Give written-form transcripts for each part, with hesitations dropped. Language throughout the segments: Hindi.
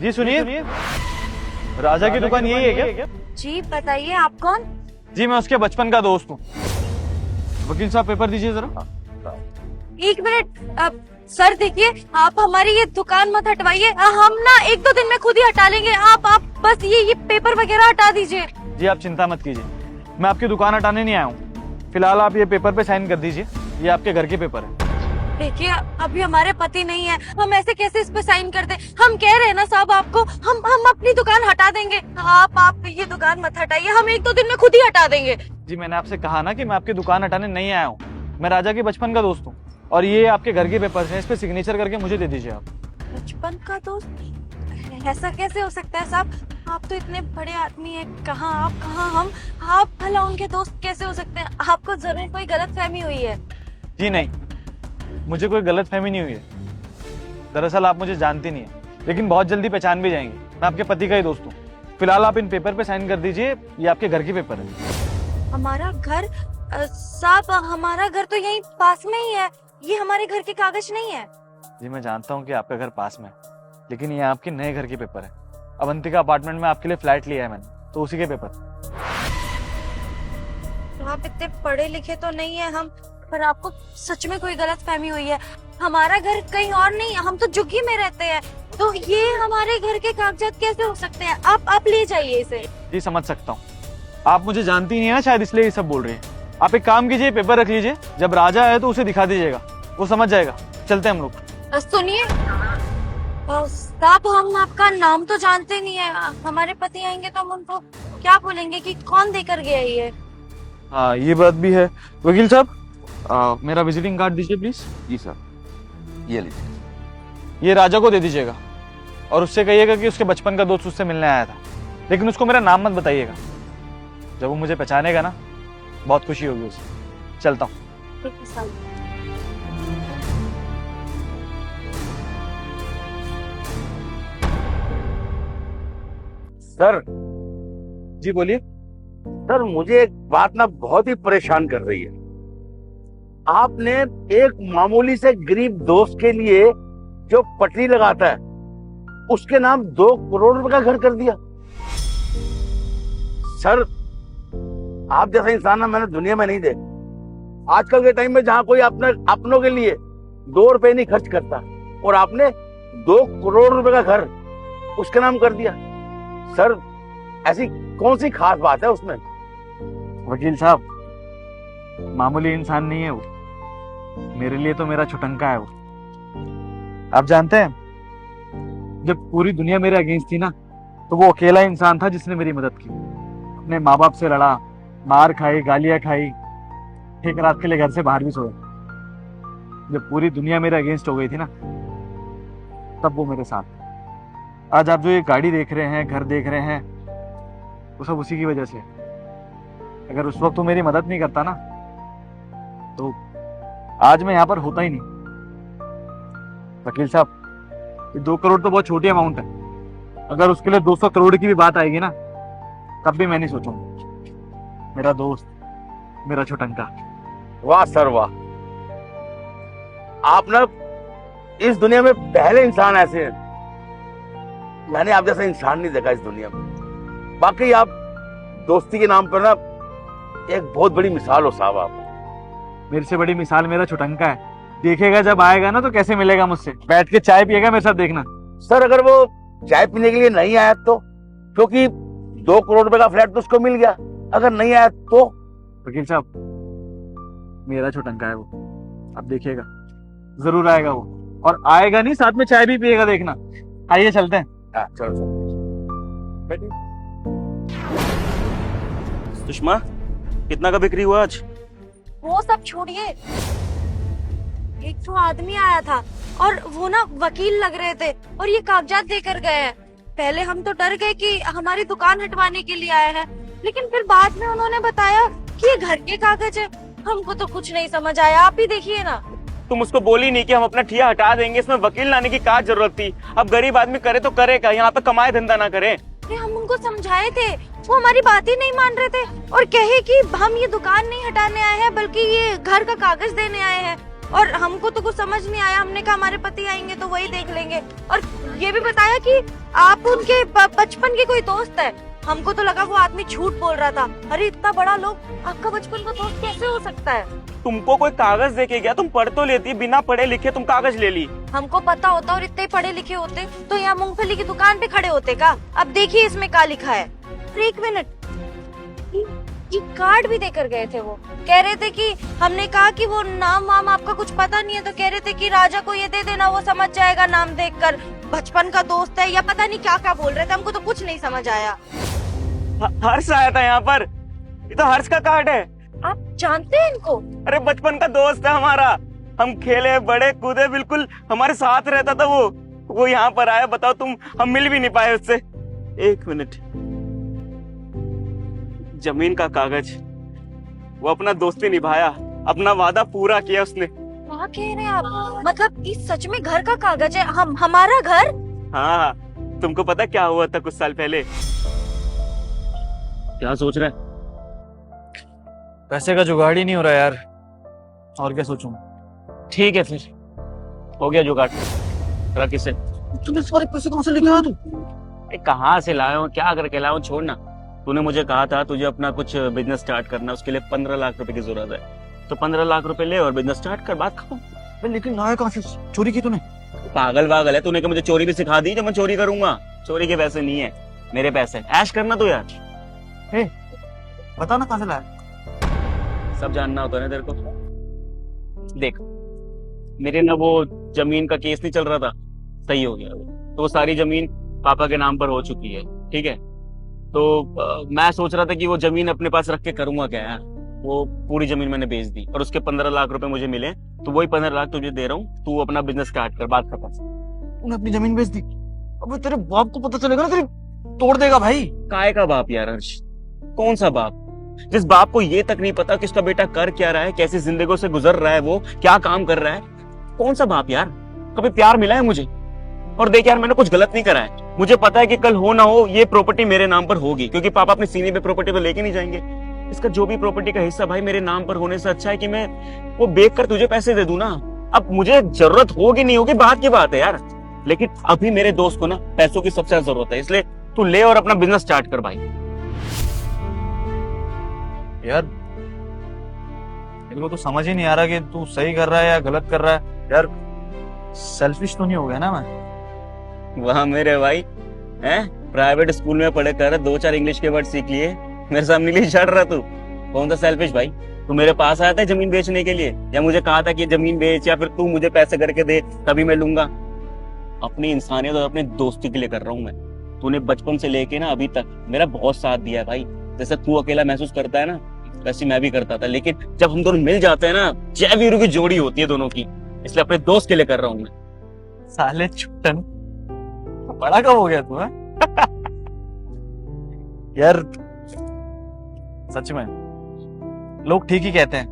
जी सुनिए, राजा की दुकान यही है क्या? जी बताइए, आप कौन? जी मैं उसके बचपन का दोस्त हूँ। वकील साहब पेपर दीजिए जरा। एक मिनट। सर देखिए, आप हमारी ये दुकान मत हटवाइए। हम ना 1-2 दिन में खुद ही हटा लेंगे। आप बस ये पेपर वगैरह हटा दीजिए। जी आप चिंता मत कीजिए, मैं आपकी दुकान हटाने नहीं आया हूँ। फिलहाल आप ये पेपर पे साइन कर दीजिए, ये आपके घर के पेपर है। देखिए, अभी हमारे पति नहीं है, हम ऐसे कैसे इस पे साइन कर दें? हम कह रहे हैं ना साहब आपको, हम अपनी दुकान हटा देंगे। आप ये दुकान मत हटाइए, हम 1-2 दिन में खुद ही हटा देंगे। जी मैंने आपसे कहा ना कि मैं आपकी दुकान हटाने नहीं आया हूँ। मैं राजा के बचपन का दोस्त हूँ और ये आपके घर के पेपर हैं, इस पे सिग्नेचर करके मुझे दे दीजिए आप। बचपन का दोस्त? ऐसा कैसे हो सकता है साहब? आप तो इतने बड़े आदमी हैं, कहाँ आप कहाँ हम। आप भला उनके दोस्त कैसे हो सकते हैं? आपको जरूर कोई गलतफहमी हुई है। जी नहीं, मुझे कोई गलतफहमी नहीं हुई है। दरअसल आप मुझे जानती नहीं है, लेकिन बहुत जल्दी पहचान भी जाएंगे। मैं आपके पति का ही दोस्त हूँ। फिलहाल आप इन पेपर पे साइन कर दीजिए, ये आपके घर के पेपर है। हमारा घर? साहब हमारा घर तो यहीं पास में ही है, ये हमारे घर के कागज नहीं है। जी मैं जानता हूँ कि आपका घर पास में है, लेकिन ये आपके नए घर के पेपर है। अवंतिका अपार्टमेंट में आपके लिए फ्लैट लिया है मैंने, तो उसी के पेपर। तो आप इतने पढ़े लिखे तो नहीं है हम, पर आपको सच में कोई गलतफहमी हुई है। हमारा घर कहीं और नहीं, हम तो झुग्गी में रहते हैं, तो ये हमारे घर के कागजात कैसे हो सकते हैं? आप ले जाइए इसे। जी समझ सकता हूँ, आप मुझे जानती नहीं है ना, शायद इसलिए ये सब बोल रही है। आप एक काम कीजिए, पेपर रख लीजिए, जब राजा आए तो उसे दिखा दीजिएगा, वो समझ जाएगा। चलते हैं हम लोग। सुनिए साहब, हम आपका नाम तो जानते नहीं है। हमारे पति आएंगे तो हम उनको क्या बोलेंगे कि कौन देकर गया ये? हाँ ये बात भी है। वकील साहब मेरा विजिटिंग कार्ड दीजिए प्लीज। जी सर, ये लीजिए। ये राजा को दे दीजिएगा और उससे कहिएगा कि उसके बचपन का दोस्त उससे मिलने आया था, लेकिन उसको मेरा नाम मत बताइएगा। जब वो मुझे पहचानेगा ना, बहुत खुशी होगी उसे। चलता हूँ। ठीक है साहब। सर जी बोलिए। सर मुझे एक बात ना बहुत ही परेशान कर रही है। आपने एक मामूली से गरीब दोस्त के लिए जो पटरी लगाता है, उसके नाम 2 करोड़ रुपए का घर कर दिया। सर आप जैसा इंसान ना मैंने दुनिया में नहीं देखा। आजकल के टाइम में जहां कोई अपनों के लिए 2 रुपए नहीं खर्च करता, और आपने 2 करोड़ रुपए का घर उसके नाम कर दिया। सर ऐसी कौन सी खास बात है उसमें? वकील साहब मामूली इंसान नहीं है वो, मेरे लिए तो मेरा छुटंका है वो। आप जानते हैं, जब पूरी दुनिया मेरे अगेंस्ट थी ना, तो वो अकेला इंसान था जिसने मेरी मदद की। अपने माँ बाप से लड़ा, मार खाई, गालियां खाई, एक रात के लिए घर से बाहर भी सोया। जब पूरी दुनिया मेरे अगेंस्ट हो गई थी ना, तब वो मेरे साथ। आज आप जो ये गाड़ी देख रहे हैं, घर देख रहे हैं, वो सब उसी की वजह से। अगर उस वक्त वो मेरी मदद नहीं करता ना, तो आज मैं यहाँ पर होता ही नहीं। वकील साहब, ये 2 करोड़ तो बहुत छोटी अमाउंट है। अगर उसके लिए 200 करोड़ की भी बात आएगी ना, तब भी मैं नहीं सोचूंगा। मेरा दोस्त, मेरा छुटंका। वाह सर वाह, आप ना इस दुनिया में पहले इंसान ऐसे हैं। मैंने आप जैसा इंसान नहीं देखा इस दुनिया में। बाकी आप दोस्ती के नाम पर ना एक बहुत बड़ी मिसाल हो साहब। आप मेरे से बड़ी मिसाल मेरा छुटंका है। देखेगा जब आएगा ना, तो कैसे मिलेगा मुझसे, बैठ के चाय पिएगा मेरे साथ, देखना। सर अगर वो चाय पीने के लिए नहीं आया तो? क्योंकि 2 करोड़ रुपए का फ्लैट तो उसको मिल गया। अगर नहीं आया तो? वकील साहब मेरा छुटंका है वो, अब देखिएगा जरूर आएगा वो। और आएगा नहीं, साथ में चाय भी पिएगा, देखना। आइए चलते हैं। चलो सर, बैठिए। सुषमा, कितना का बिक्री हुआ आज? वो सब छोड़िए, एक जो आदमी आया था और वो ना वकील लग रहे थे और ये कागजात देकर गए हैं। पहले हम तो डर गए कि हमारी दुकान हटवाने के लिए आए हैं, लेकिन फिर बाद में उन्होंने बताया कि ये घर के कागज है। हमको तो कुछ नहीं समझ आया, आप ही देखिए ना। तुम उसको बोली नहीं कि हम अपना ठिया हटा देंगे, इसमें वकील लाने की क्या जरूरत थी? अब गरीब आदमी करे तो करे क्या, यहाँ पे कमाए धंधा ना करे। हम उनको समझाए थे, वो हमारी बात ही नहीं मान रहे थे और कहे कि हम ये दुकान नहीं हटाने आए हैं, बल्कि ये घर का कागज देने आए हैं। और हमको तो कुछ समझ नहीं आया। हमने कहा हमारे पति आएंगे तो वही देख लेंगे, और ये भी बताया कि आप उनके बचपन के कोई दोस्त है। हमको तो लगा वो आदमी झूठ बोल रहा था। अरे इतना बड़ा लोग आपका बचपन का दोस्त कैसे हो सकता है? तुमको कोई कागज देके गया, तुम पढ़ तो लेती, बिना पढ़े लिखे तुम कागज ले ली। हमको पता होता और इतने पढ़े लिखे होते तो यहाँ मूंगफली की दुकान पे खड़े होते का। अब देखिए इसमें क्या लिखा है। एक मिनट, ये कार्ड भी देकर गए थे। वो कह रहे थे कि हमने कहा कि वो नाम वाम आपका कुछ पता नहीं है, तो कह रहे थे कि राजा को ये दे देना, वो समझ जाएगा नाम देखकर, बचपन का दोस्त है, या पता नहीं क्या क्या बोल रहे थे। हमको तो कुछ नहीं समझ आया। हर्ष आया था यहाँ पर, ये तो हर्ष का कार्ड है। आप जानते हैं इनको? अरे बचपन का दोस्त है हमारा, हम खेले बड़े कूदे, बिल्कुल हमारे साथ रहता था वो यहाँ पर आया। बताओ तुम, हम मिल भी नहीं पाए उससे। एक मिनट, जमीन का कागज, वो अपना दोस्ती निभाया, अपना वादा पूरा किया उसने। क्या कह रहे हैं आप? मतलब ये सच में घर का कागज है? हमारा घर? हाँ, तुमको पता क्या हुआ था कुछ साल पहले? क्या सोच रहे हैं? पैसे का जुगाड़ ही नहीं हो रहा यार, और क्या सोचूं। ठीक है फिर, हो गया जुगाड़। रख इसे। तूने सारे पैसे कहां से लेके आया तू? कहाँ से लाया हूँ, क्या करके लाया हूँ, छोड़ ना। तूने मुझे कहा था तुझे अपना कुछ बिजनेस स्टार्ट करना, उसके लिए 15 लाख रुपए की जरूरत है, तो 15 लाख रुपए ले और बिजनेस स्टार्ट कर, बात खत्म। लेकिन लाया कहां से? चोरी की तूने? पागल है तूने, कि मुझे चोरी भी सिखा दी जो मैं चोरी करूंगा। चोरी के पैसे नहीं है, मेरे पैसे। ऐश करना तो यार, बता ना कहां से लाया। सब जानना होता है ना तेरे को। देख, मेरे ना वो जमीन का केस नहीं चल रहा था, सही हो गया वो, तो वो सारी जमीन पापा के नाम पर हो चुकी है, ठीक है। तो मैं सोच रहा था कि वो जमीन अपने पास रख के करूंगा क्या यार। वो पूरी जमीन मैंने बेच दी और उसके 15 लाख रुपए मुझे मिले, तो वही 15 लाख तुझे दे रहा हूँ, तू अपना बिजनेस स्टार्ट कर, बात खत्म। तूने अपनी जमीन बेच दी? अबे तेरे बाप को पता चलेगा ना, तेरी तोड़ देगा भाई। काय का बाप यार हर्ष? कौन सा बाप? जिस बाप को ये तक नहीं पता कि उसका बेटा कर क्या रहा है, कैसी जिंदगी से गुजर रहा है, वो क्या काम कर रहा है, कौन सा बाप यार? कभी प्यार मिला है मुझे? और देख यार, मैंने कुछ गलत नहीं करा है। मुझे पता है कि कल हो ना हो ये प्रॉपर्टी मेरे नाम पर होगी, क्योंकि पापा अपने सीने पे प्रॉपर्टी तो लेके नहीं जाएंगे। इसका जो भी प्रॉपर्टी का हिस्सा भाई मेरे नाम पर होने से अच्छा है कि मैं वो बेच कर तुझे पैसे दे दूं ना। अब मुझे जरूरत होगी नहीं होगी बात की बात है यार, लेकिन अभी मेरे दोस्त को ना पैसों की सबसे ज्यादा जरूरत है, इसलिए तू ले और अपना बिजनेस स्टार्ट कर भाई। यार मेरे को तो समझ ही नहीं आ रहा कि तू सही कर रहा है या गलत कर रहा है। यार सेल्फिश तो नहीं हो गया ना मैं? वहाँ मेरे भाई हैं, प्राइवेट स्कूल में पढ़े कर 2-4 इंग्लिश के वर्ड सीख लिए, मेरे सामने लिए चढ़ रहा तू। कौन सा सेल्फिश भाई? तू मेरे पास आया था जमीन बेचने के लिए, या मुझे कहा था कि जमीन बेच, या फिर तू मुझे पैसे करके दे तभी मैं लूंगा? अपनी इंसानियत और अपने दोस्ती के लिए कर रहा हूँ मैं। तूने बचपन से लेके ना अभी तक मेरा बहुत साथ दिया है भाई। जैसे तू अकेला महसूस करता है ना, वैसे मैं भी करता था, लेकिन जब हम दोनों मिल जाते हैं ना, जय वीरू की जोड़ी होती है दोनों की, इसलिए अपने दोस्त के लिए कर रहा हूँ मैं। साले छुट्टन, बड़ा कब हो गया तू है? यार सच में लोग ठीक ही कहते हैं,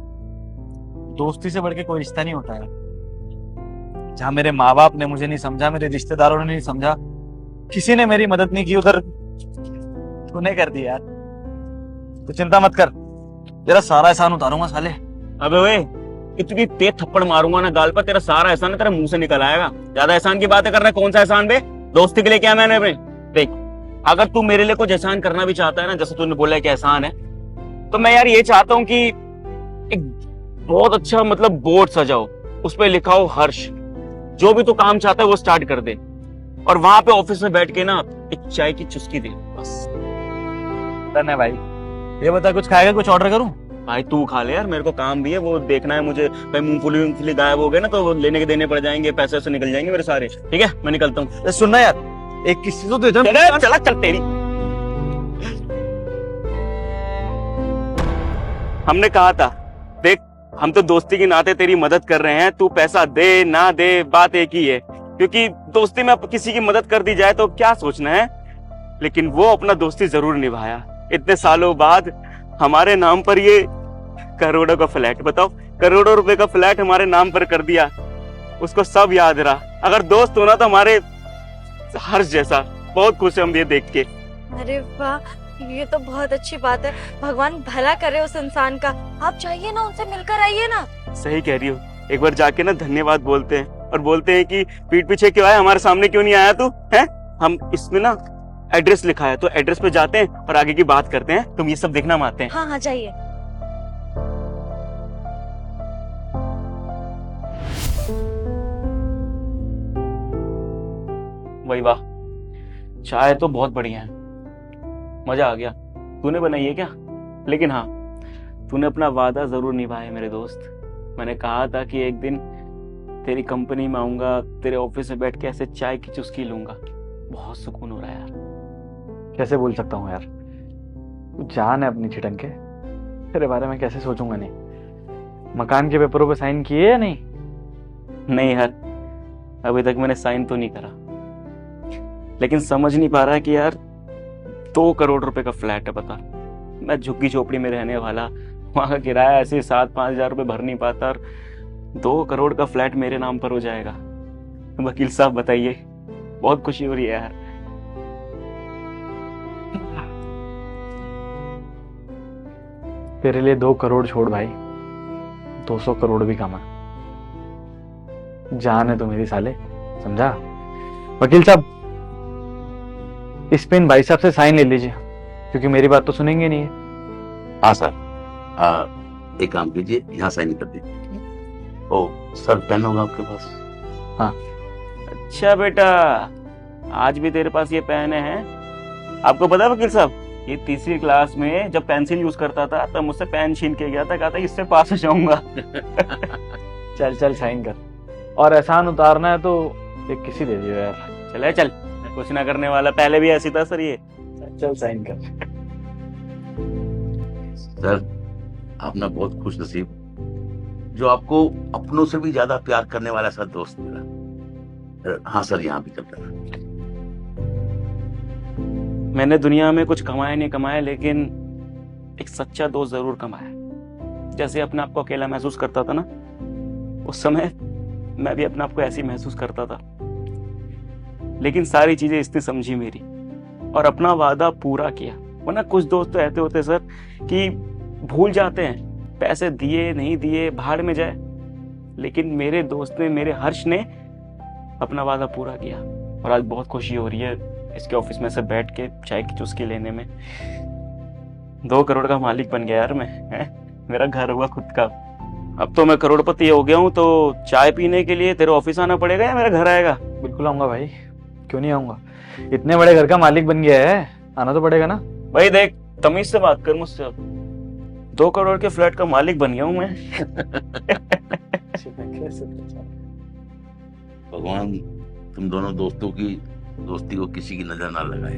दोस्ती से बढ़ के कोई रिश्ता नहीं होता है। जहां मेरे माँ बाप ने मुझे नहीं समझा, मेरे रिश्तेदारों ने नहीं समझा, किसी ने मेरी मदद नहीं की, उधर तूने कर दी यार। तो चिंता मत कर, तेरा सारा एहसान उतारूंगा साले। अबे ओए, इतनी तेज थप्पड़ मारूंगा ना गाल पर, तेरा सारा एहसान तेरा मुंह से निकल आएगा। ज्यादा एहसान की बातें कर रहा है। कौन सा एहसान बे? दोस्ती के लिए क्या मैंने अपने? देख, अगर तू मेरे लिए कुछ एहसान करना भी चाहता है ना, जैसे तूने बोला है कि एहसान है, तो मैं यार ये चाहता हूँ कि एक बहुत अच्छा मतलब बोर्ड सजाओ, उस पर लिखा हो हर्ष, जो भी तू काम चाहता है वो स्टार्ट कर दे, और वहां पे ऑफिस में बैठ के ना एक चाय की चुस्की दे बस। डन है भाई। ये बता, कुछ खाएगा, कुछ ऑर्डर करूं? भाई तू खा ले यार, मेरे को काम भी है, वो देखना है मुझे। भाई मूंगफली गायब हो गए ना, तो वो लेने के देने पड़ जाएंगे, पैसे से निकल जाएंगे मेरे सारे। ठीक है, मैं निकलता हूँ। सुनना यार, एक किसी तो दे दे। चला चल तेरी। हमने कहा था, देख हम तो दोस्ती के नाते तेरी मदद कर रहे हैं, तू पैसा दे ना दे बात एक ही है, क्योंकि दोस्ती में किसी की मदद कर दी जाए तो क्या सोचना है, लेकिन वो अपना दोस्ती जरूर निभाया। इतने सालों बाद हमारे नाम पर ये करोड़ों का फ्लैट, बताओ करोड़ों रुपए का फ्लैट हमारे नाम पर कर दिया, उसको सब याद रहा। अगर दोस्त होना तो हमारे हर्ष जैसा, बहुत खुश है हम ये देख के। अरे वाह, ये तो बहुत अच्छी बात है। भगवान भला करे उस इंसान का। आप चाहिए ना, उनसे मिलकर आइए ना। सही कह रही हो, एक बार जाके ना धन्यवाद बोलते हैं और बोलते हैं कि पीठ पीछे क्यों आया, हमारे सामने क्यों नहीं आया तू है। हम इसमें ना एड्रेस लिखा है, तो एड्रेस पे जाते हैं और आगे की बात करते हैं। तुम ये सब देखना हम आते हैं। हाँ हाँ जाइए। वही वाह, चाय तो बहुत बढ़िया है, मजा आ गया। तूने बनाई है क्या? लेकिन हाँ, तूने अपना वादा जरूर निभाया है मेरे दोस्त। मैंने कहा था कि एक दिन तेरी कंपनी में आऊंगा, तेरे ऑफिस में बैठ के ऐसे चाय की चुस्की लूंगा। बहुत सुकून हो रहा है यार। कैसे बोल सकता हूँ यार, तू जान है अपनी छिटन के, तेरे बारे में कैसे सोचूंगा नहीं। मकान के पेपरों पे साइन किए या नहीं? नहीं यार, अभी तक मैंने साइन तो नहीं करा, लेकिन समझ नहीं पा रहा कि यार 2 करोड़ रुपए का फ्लैट है, बता। मैं झुग्गी झोपड़ी में रहने वाला, वहां का किराया ऐसे 7-5 हजार रुपए भर नहीं पाता, और 2 करोड़ का फ्लैट मेरे नाम पर हो जाएगा। वकील साहब बताइए, बहुत खुशी हो रही है यार। तेरे लिए 2 करोड़ छोड़ भाई, 200 करोड़ भी कमा। जान है तो मेरी साले, समझा? वकील साहब, इस पे इन भाई साहब से साइन ले लीजिए, क्योंकि मेरी बात तो सुनेंगे नहीं है। हाँ सर, एक काम कीजिए, यहाँ साइन कर दीजिए। ओ सर, पेन होगा आपके पास? हाँ। अच्छा बेटा, आज भी तेरे पास ये पेन है? आपको पता है वकील साहब, ये 3री क्लास में जब पेंसिल यूज करता था तब मुझसे पेन छीन के गया था, कहा था इससे पास हो जाऊंगा। चल चल साइन कर, और एहसान उतारना है तो एक किसी दे दियो यार। चले चल, कुछ ना करने वाला, पहले भी ऐसी था सर ये। चल साइन कर। सर, आप ना बहुत खुश नसीब, जो आपको अपनों से भी ज्यादा प्यार करने वाला सा दोस्त मिला। हाँ सर, यहाँ भी करता है। मैंने दुनिया में कुछ कमाया नहीं कमाया, लेकिन एक सच्चा दोस्त जरूर कमाया। जैसे अपने आप को अकेला महसूस करता था ना, उस समय मैं भी अपने आप को ऐसे ही महसूस करता था, लेकिन सारी चीजें इसने समझी मेरी और अपना वादा पूरा किया। वरना कुछ दोस्त तो ऐसे होते सर कि भूल जाते हैं, पैसे दिए नहीं दिए भाड़ में जाए, लेकिन मेरे दोस्त ने, मेरे हर्ष ने अपना वादा पूरा किया। और आज बहुत खुशी हो रही है इसके ऑफिस में से बैठ के चाय की चुस्की लेने में। 2 करोड़ का मालिक बन गया यार मैं, है? मेरा घर हुआ खुद का। अब तो मैं करोड़पति हो गया हूँ, तो चाय पीने के लिए तेरे ऑफिस आना पड़ेगा या मेरे घर आएगा? बिल्कुल आऊंगा भाई, क्यों नहीं आऊंगा। इतने बड़े घर का मालिक बन गया है, आना तो पड़ेगा ना। भाई देख, तमीज से बात कर मुझसे। अब 2 करोड़ के फ्लैट का मालिक बन गया हूँ मैं। भगवान तुम दोनों दोस्तों की दोस्ती को किसी की नजर ना लगाए।